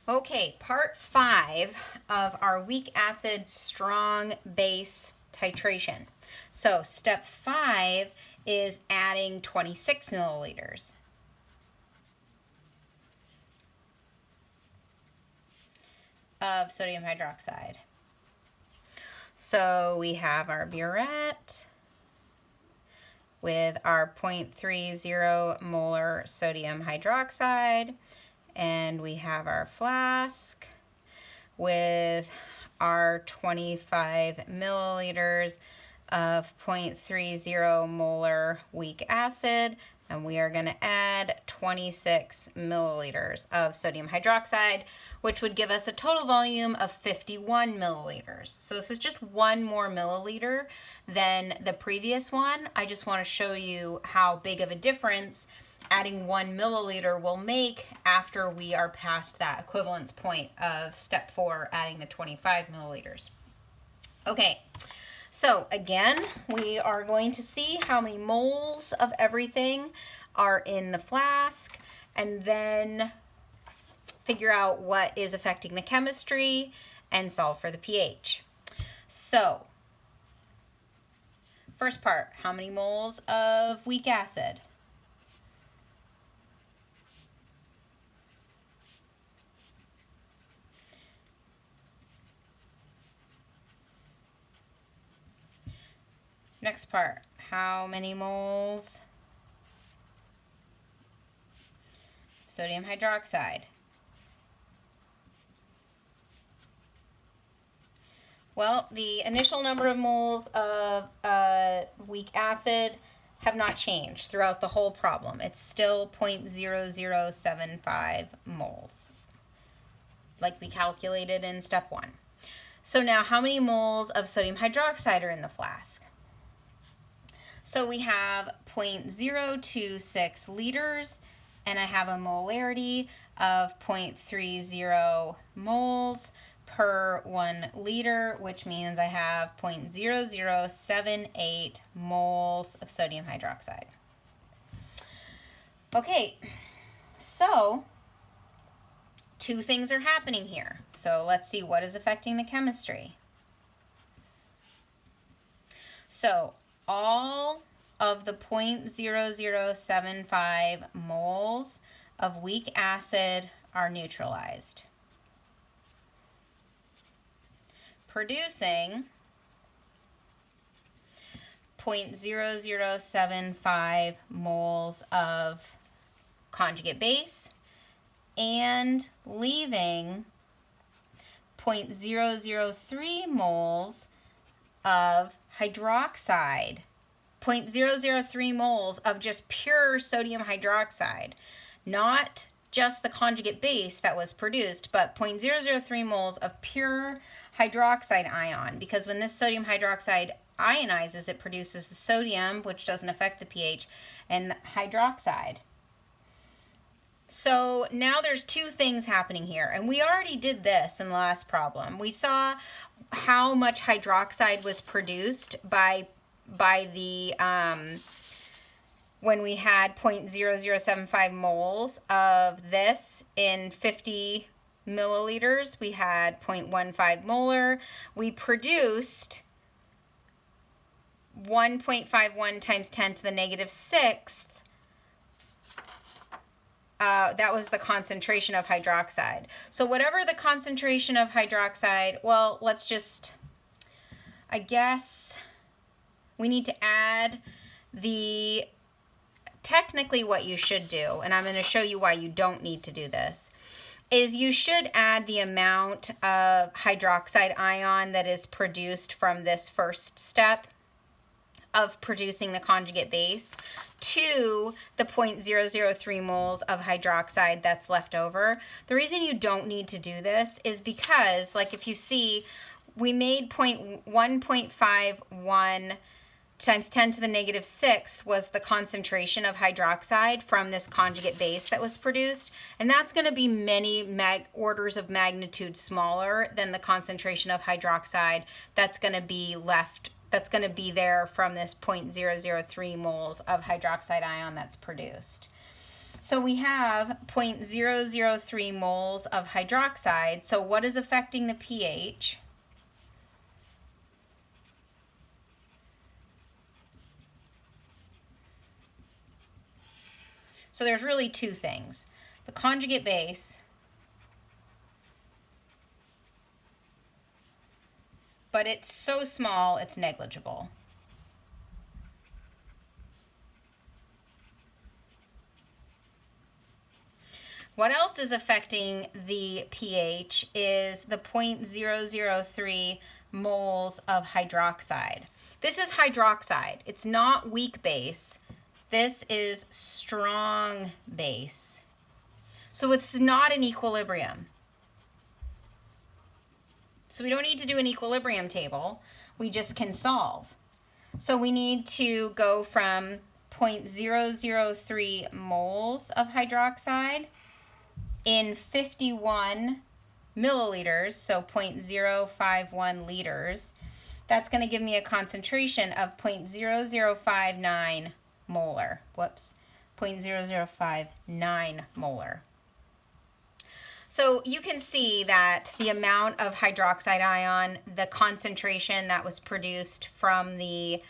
Okay, part 5 of our weak acid strong base titration. So step 5 is adding 26 milliliters of sodium hydroxide. So we have our burette with our 0.30 molar sodium hydroxide, and we have our flask with our 25 milliliters of 0.30 molar weak acid, and we are going to add 26 milliliters of sodium hydroxide, which would give us a total volume of 51 milliliters. So this is just one more milliliter than the previous one. I just want to show you how big of a difference adding 1 milliliter will make after we are past that equivalence point of step 4, adding the 25 milliliters. Okay, so again, we are going to see how many moles of everything are in the flask, and then figure out what is affecting the chemistry and solve for the pH. So, first part, how many moles of weak acid? Next part, how many moles sodium hydroxide? Well, the initial number of moles of weak acid have not changed throughout the whole problem. It's still 0.0075 moles, like we calculated in step 1. So now, how many moles of sodium hydroxide are in the flask? So we have 0.026 liters, and I have a molarity of 0.30 moles per 1 liter, which means I have 0.0078 moles of sodium hydroxide. Okay, so 2 things are happening here. So let's see what is affecting the chemistry. So all of the 0.0075 moles of weak acid are neutralized, producing 0.0075 moles of conjugate base and leaving 0.003 moles of hydroxide, 0.003 moles of just pure sodium hydroxide, not just the conjugate base that was produced, but 0.003 moles of pure hydroxide ion, because when this sodium hydroxide ionizes, it produces the sodium, which doesn't affect the pH, and hydroxide. So now there's 2 things happening here, and we already did this in the last problem. We saw how much hydroxide was produced by the when we had 0.0075 moles of this in 50 milliliters. We had 0.15 molar. We produced 1.51 times 10 to the negative 6th. That was the concentration of hydroxide. So whatever the concentration of hydroxide, well, let's just, I guess we need to add the, technically what you should do, and I'm going to show you why you don't need to do this, is you should add the amount of hydroxide ion that is produced from this first step of producing the conjugate base to the 0.003 moles of hydroxide that's left over. The reason you don't need to do this is because, like, if you see, we made 1.51 times 10 to the negative 6th was the concentration of hydroxide from this conjugate base that was produced, and that's going to be many orders of magnitude smaller than the concentration of hydroxide that's going to be left, that's going to be there from this 0.003 moles of hydroxide ion that's produced. So we have 0.003 moles of hydroxide. So what is affecting the pH? So there's really two things. The conjugate base, but it's so small it's negligible. What else is affecting the pH is the 0.003 moles of hydroxide. This is hydroxide. It's not weak base. This is strong base. So it's not an equilibrium. So we don't need to do an equilibrium table. We just can solve. So we need to go from 0.003 moles of hydroxide in 51 milliliters, so 0.051 liters. That's going to give me a concentration of 0.0059 molar. Whoops, 0.0059 molar. So you can see that the amount of hydroxide ion, the concentration that was produced from the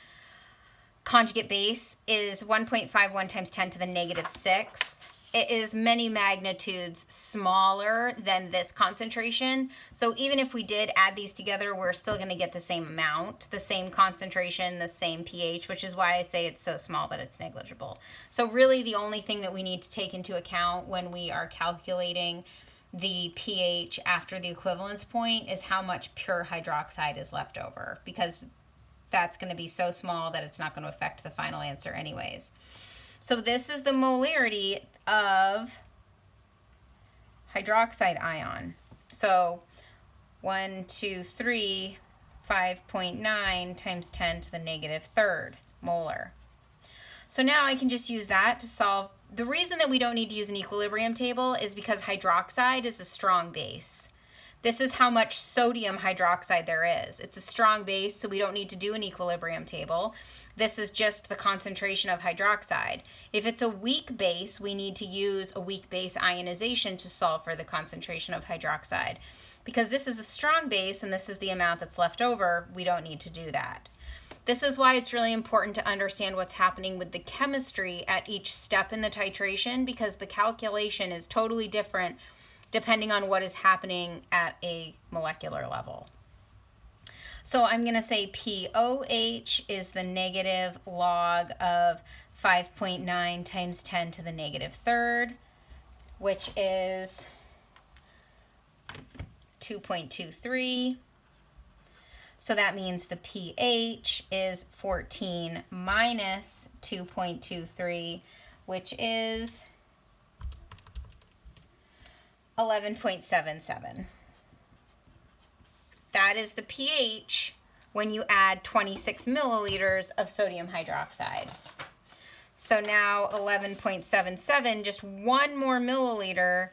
conjugate base is 1.51 times 10 to the negative 6. It is many magnitudes smaller than this concentration. So even if we did add these together, we're still going to get the same amount, the same concentration, the same pH, which is why I say it's so small that it's negligible. So really the only thing that we need to take into account when we are calculating the pH after the equivalence point is how much pure hydroxide is left over, because that's going to be so small that it's not going to affect the final answer anyways. So this is the molarity of hydroxide ion. So 1, 2, 3, 5.9 times 10 to the negative third molar. So now I can just use that to solve. The reason that we don't need to use an equilibrium table is because hydroxide is a strong base. This is how much sodium hydroxide there is. It's a strong base, so we don't need to do an equilibrium table. This is just the concentration of hydroxide. If it's a weak base, we need to use a weak base ionization to solve for the concentration of hydroxide. Because this is a strong base and this is the amount that's left over, we don't need to do that. This is why it's really important to understand what's happening with the chemistry at each step in the titration, because the calculation is totally different depending on what is happening at a molecular level. So I'm going to say POH is the negative log of 5.9 times 10 to the negative third, which is 2.23. So that means the pH is 14 minus 2.23, which is 11.77. That is the pH when you add 26 milliliters of sodium hydroxide. So now 11.77, just one more milliliter,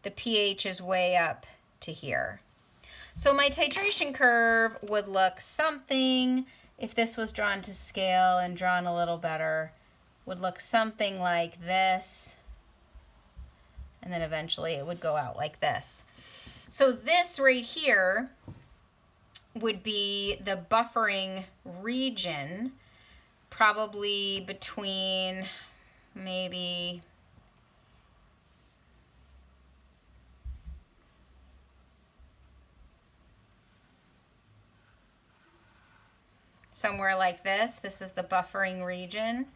the pH is way up to here. So my titration curve would look something, if this was drawn to scale and drawn a little better, would look something like this. And then eventually it would go out like this. So this right here would be the buffering region, probably between maybe somewhere like this. This is the buffering region.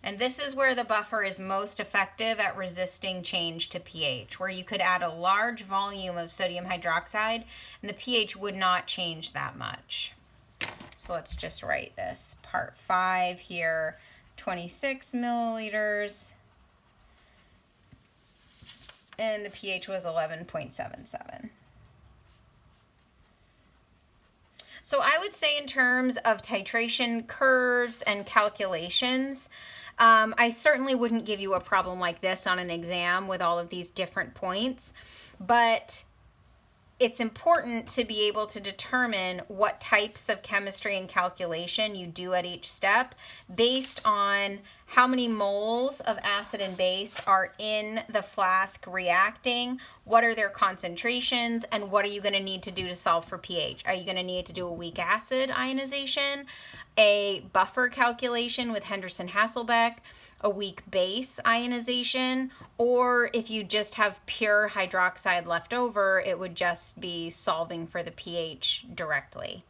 And this is where the buffer is most effective at resisting change to pH, where you could add a large volume of sodium hydroxide and the pH would not change that much. So let's just write this. Part 5 here, 26 milliliters, and the pH was 11.77. So I would say in terms of titration curves and calculations, I certainly wouldn't give you a problem like this on an exam with all of these different points, but it's important to be able to determine what types of chemistry and calculation you do at each step based on how many moles of acid and base are in the flask reacting, what are their concentrations, and what are you going to need to do to solve for pH. Are you going to need to do a weak acid ionization, a buffer calculation with Henderson-Hasselbeck, a weak base ionization, or if you just have pure hydroxide left over, it would just be solving for the pH directly.